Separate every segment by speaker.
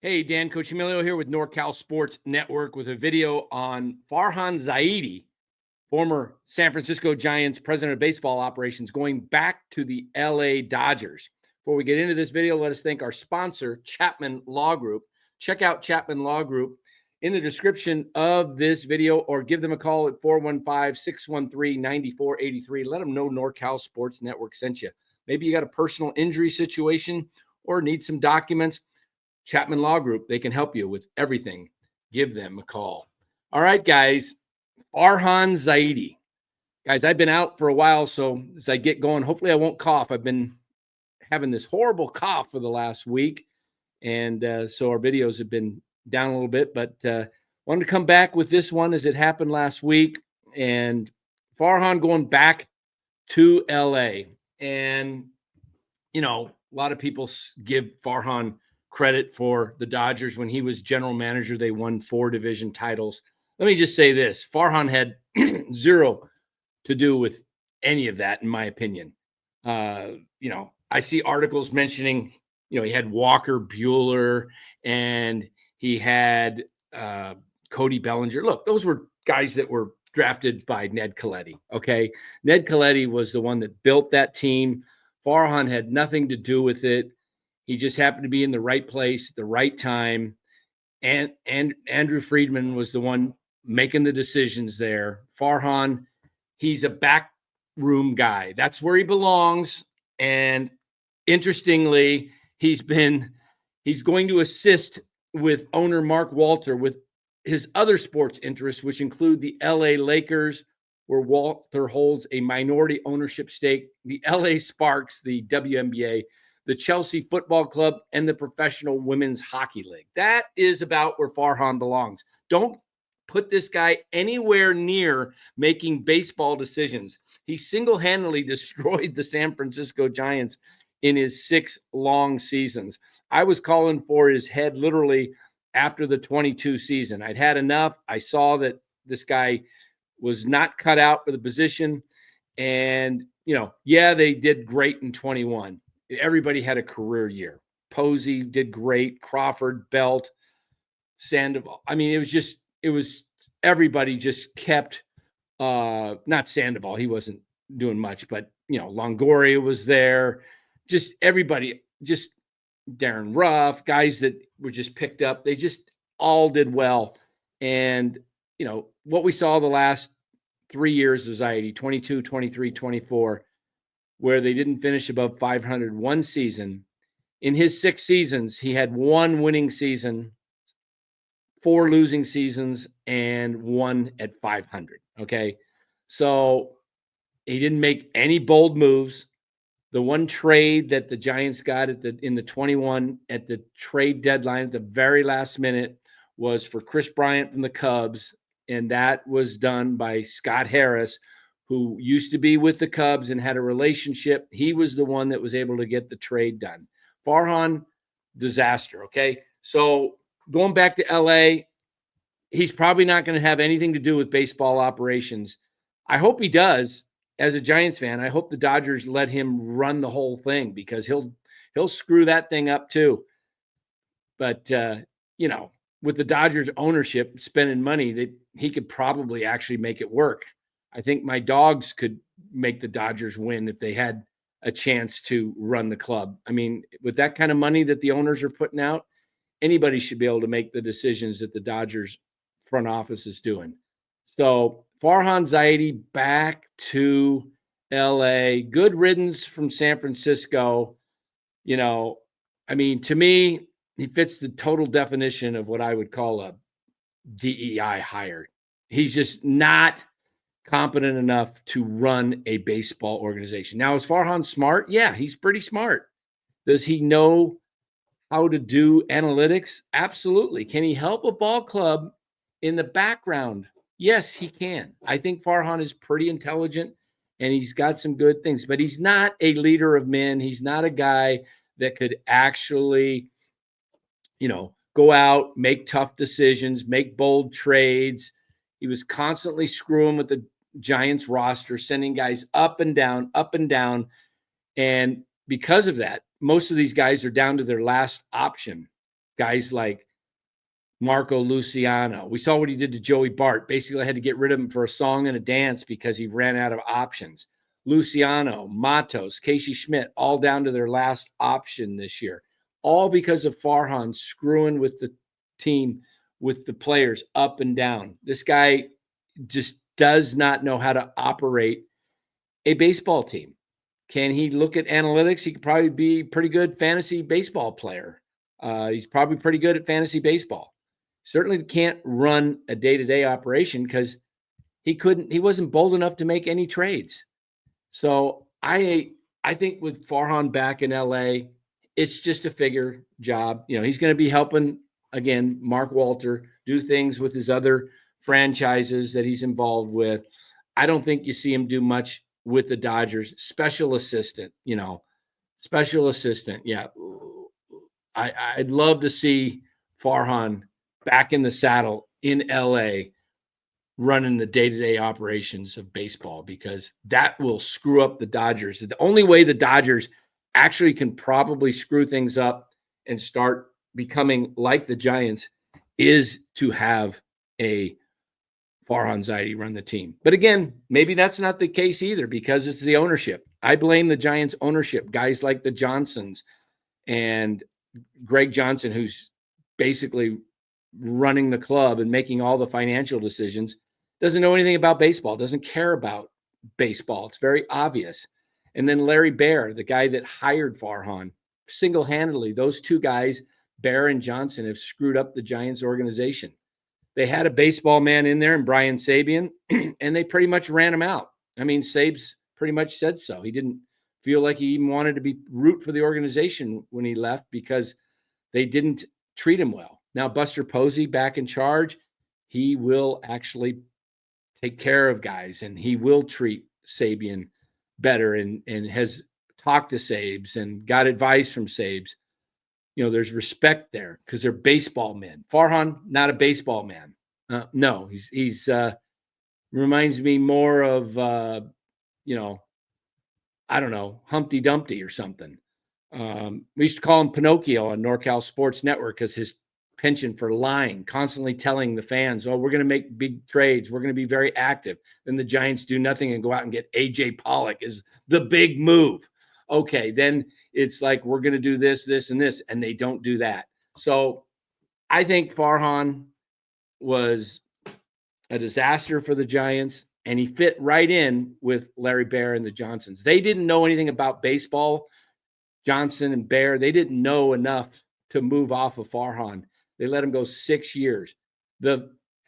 Speaker 1: Hey, Dan Coach Emilio here with NorCal Sports Network with a video on Farhan Zaidi, former San Francisco Giants president of baseball operations, going back to the LA Dodgers. Before we get into this video, let us thank our sponsor, Chapman Law Group. Check out Chapman Law Group in the description of this video or give them a call at 415-613-9483. Let them know NorCal Sports Network sent you. Maybe you got a personal injury situation or need some documents. Chapman Law Group, they can help you with everything. Give them a call. All right, guys. Farhan Zaidi. Guys, I've been out for a while, so as I get going, hopefully I won't cough. I've been having this horrible cough for the last week, and so our videos have been down a little bit, but wanted to come back with this one as it happened last week, and Farhan going back to LA. And, a lot of people give Farhan credit for the Dodgers. When he was general manager, they won 4 division titles. Let me just say this: Farhan had zero to do with any of that, in my opinion. I see articles mentioning, he had Walker Buehler and he had Cody Bellinger. Look, those were guys that were drafted by Ned Colletti. Okay. Ned Colletti was the one that built that team. Farhan had nothing to do with it. He just happened to be in the right place at the right time. And Andrew Friedman was the one making the decisions there. Farhan, he's a backroom guy. That's where he belongs. And interestingly, he's going to assist with owner Mark Walter with his other sports interests, which include the LA Lakers, where Walter holds a minority ownership stake, the LA Sparks, the WNBA, the Chelsea Football Club, and the Professional Women's Hockey League. That is about where Farhan belongs. Don't put this guy anywhere near making baseball decisions. He single-handedly destroyed the San Francisco Giants in his 6 long seasons. I was calling for his head literally after the 22 season. I'd had enough. I saw that this guy was not cut out for the position. And, they did great in 21. Everybody had a career year. Posey did great. Crawford, Belt, Sandoval. I mean, it was everybody just kept, not Sandoval. He wasn't doing much, but, Longoria was there. Just everybody, just Darren Ruff, guys that were just picked up. They just all did well. And, what we saw the last 3 years of Zaidi, 22, 23, 24, where they didn't finish above 500 one season. In his 6 seasons, he had 1 winning season, 4 losing seasons, and 1 at 500. Okay. So he didn't make any bold moves. The one trade that the Giants got in the 21 at the trade deadline at the very last minute was for Chris Bryant from the Cubs. And that was done by Scott Harris, who used to be with the Cubs and had a relationship. He was the one that was able to get the trade done. Farhan, disaster. Okay. So going back to LA, he's probably not going to have anything to do with baseball operations. I hope he does. As a Giants fan, I hope the Dodgers let him run the whole thing, because he'll screw that thing up too. But, with the Dodgers ownership spending money, he could probably actually make it work. I think my dogs could make the Dodgers win if they had a chance to run the club. I mean, with that kind of money that the owners are putting out, anybody should be able to make the decisions that the Dodgers front office is doing. So Farhan Zaidi back to LA. Good riddance from San Francisco. To me, he fits the total definition of what I would call a DEI hire. He's just not competent enough to run a baseball organization. Now, is Farhan smart? Yeah, he's pretty smart. Does he know how to do analytics? Absolutely. Can he help a ball club in the background? Yes, he can. I think Farhan is pretty intelligent and he's got some good things, but he's not a leader of men. He's not a guy that could actually, go out, make tough decisions, make bold trades. He was constantly screwing with the Giants roster, sending guys up and down, up and down. And because of that, most of these guys are down to their last option. Guys like Marco Luciano. We saw what he did to Joey Bart. Basically, had to get rid of him for a song and a dance because he ran out of options. Luciano, Matos, Casey Schmidt, all down to their last option this year. All because of Farhan screwing with the team, with the players up and down. This guy just does not know how to operate a baseball team. Can he look at analytics? He could probably be a pretty good fantasy baseball player. He's probably pretty good at fantasy baseball. Certainly can't run a day-to-day operation because he wasn't bold enough to make any trades. So I think with Farhan back in LA, it's just a figure job. He's going to be helping again Mark Walter do things with his other franchises that he's involved with. I don't think you see him do much with the Dodgers. Special assistant. Yeah. I'd love to see Farhan back in the saddle in LA running the day-to-day operations of baseball, because that will screw up the Dodgers. The only way the Dodgers actually can probably screw things up and start becoming like the Giants is to have a Farhan Zaidi run the team. But again, maybe that's not the case either, because it's the ownership. I blame the Giants ownership, guys like the Johnsons and Greg Johnson, who's basically running the club and making all the financial decisions, doesn't know anything about baseball, doesn't care about baseball. It's very obvious. And then Larry Baer, the guy that hired Farhan, single-handedly, those two guys, Baer and Johnson, have screwed up the Giants organization. They had a baseball man in there, and Brian Sabian, and they pretty much ran him out. I mean, Sabes pretty much said so. He didn't feel like he even wanted to be root for the organization when he left because they didn't treat him well. Now, Buster Posey back in charge, he will actually take care of guys, and he will treat Sabian better, and has talked to Sabes and got advice from Sabes. There's respect there because they're baseball men. Farhan, not a baseball man. No, he's reminds me more of, I don't know, Humpty Dumpty or something. We used to call him Pinocchio on NorCal Sports Network because his penchant for lying, constantly telling the fans, oh, we're going to make big trades. We're going to be very active. Then the Giants do nothing and go out and get A.J. Pollock is the big move. Okay, then it's like, we're going to do this, this, and this, and they don't do that. So I think Farhan was a disaster for the Giants, and he fit right in with Larry Baer and the Johnsons. They didn't know anything about baseball. Johnson and Baer, they didn't know enough to move off of Farhan. They let him go 6 years.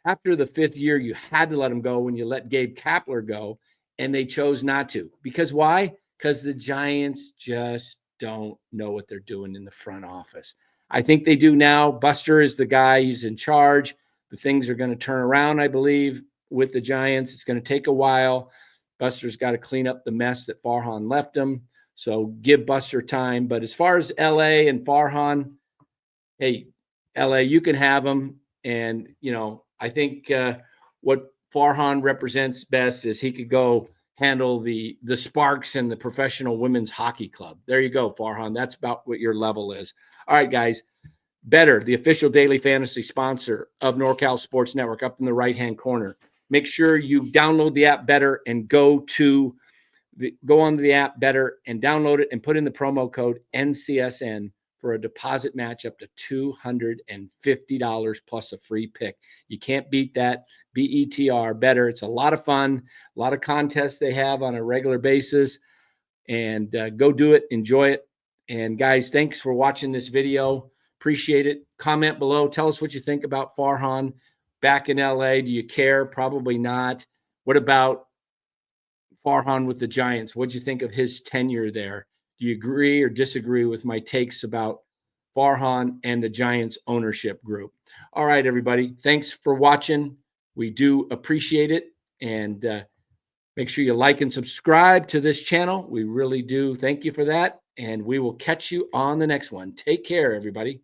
Speaker 1: After the 5th year, you had to let him go when you let Gabe Kapler go, and they chose not to. Because why? Because the Giants just don't know what they're doing in the front office. I think they do now. Buster is the guy. He's in charge. The things are going to turn around, I believe, with the Giants. It's going to take a while. Buster's got to clean up the mess that Farhan left him. So give Buster time. But as far as LA and Farhan, hey, LA, you can have him. And, I think what Farhan represents best is he could go handle the Sparks and the professional women's hockey club. There you go, Farhan. That's about what your level is. All right, guys. Better, the official daily fantasy sponsor of NorCal Sports Network, up in the right-hand corner. Make sure you download the app Better and go on the app Better and download it and put in the promo code NCSN for a deposit match up to $250 plus a free pick. You can't beat that. BETR, Better. It's a lot of fun, a lot of contests they have on a regular basis. And go do it. Enjoy it. And guys, thanks for watching this video. Appreciate it. Comment below. Tell us what you think about Farhan back in LA. Do you care? Probably not. What about Farhan with the Giants? What'd you think of his tenure there? Do you agree or disagree with my takes about Farhan and the Giants ownership group? All right, everybody. Thanks for watching. We do appreciate it. And make sure you like and subscribe to this channel. We really do. Thank you for that. And we will catch you on the next one. Take care, everybody.